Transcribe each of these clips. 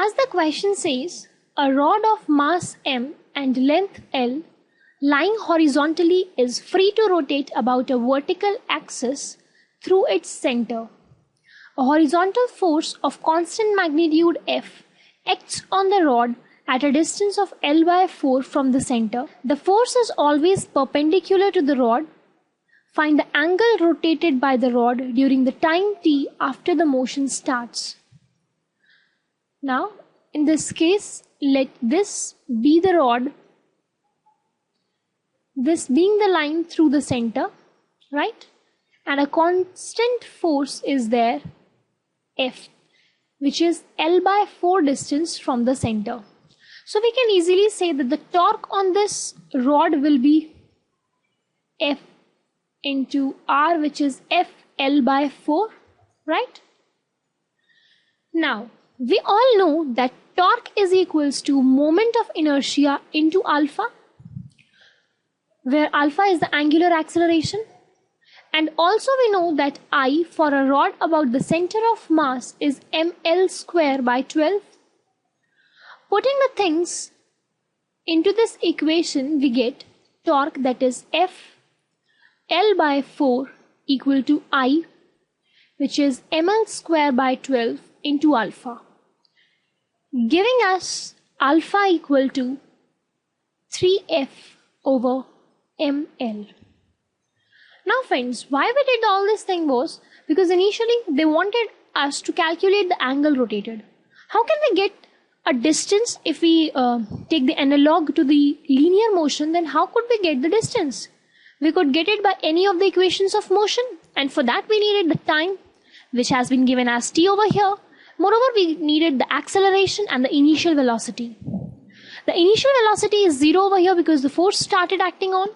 as the question says, a rod of mass m and length l lying horizontally is free to rotate about a vertical axis through its center. A horizontal force of constant magnitude F acts on the rod at a distance of L by 4 from the center. The force is always perpendicular to the rod. Find the angle rotated by the rod during the time t after the motion starts. Now, in this case, let this be the rod, this being the line through the center, right? And a constant force is there, F, which is L by 4 distance from the center. So we can easily say that the torque on this rod will be F into R, which is FL by 4, right? Now, we all know that torque is equals to moment of inertia into alpha, where alpha is the angular acceleration. And also we know that I for a rod about the center of mass is ml square by 12. Putting the things into this equation, we get torque, that is F L by 4 equal to I, which is ml square by 12 into alpha, giving us alpha equal to 3F over ml. Now friends, why we did all this thing was because initially they wanted us to calculate the angle rotated. How can we get a distance if we take the analog to the linear motion? Then how could we get the distance? We could get it by any of the equations of motion, and for that we needed the time, which has been given as t over here. Moreover, we needed the acceleration and the initial velocity. The initial velocity is 0 over here because the force started acting on.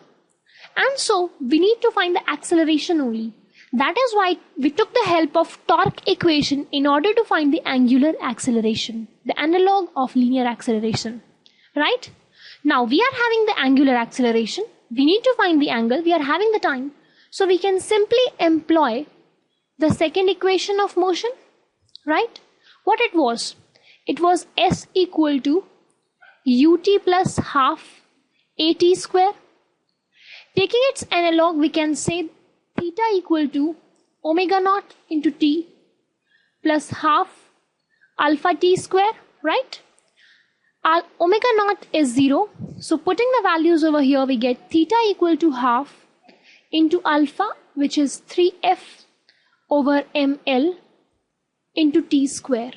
And so we need to find the acceleration only. That is why we took the help of torque equation in order to find the angular acceleration, the analog of linear acceleration, right? Now we are having the angular acceleration. We need to find the angle. We are having the time. So we can simply employ the second equation of motion, right? What it was? It was S equal to ut plus half at square. Taking its analog, we can say theta equal to omega naught into t plus half alpha t square, right? Omega naught is 0. So putting the values over here, we get theta equal to half into alpha, which is 3f over ml into t square.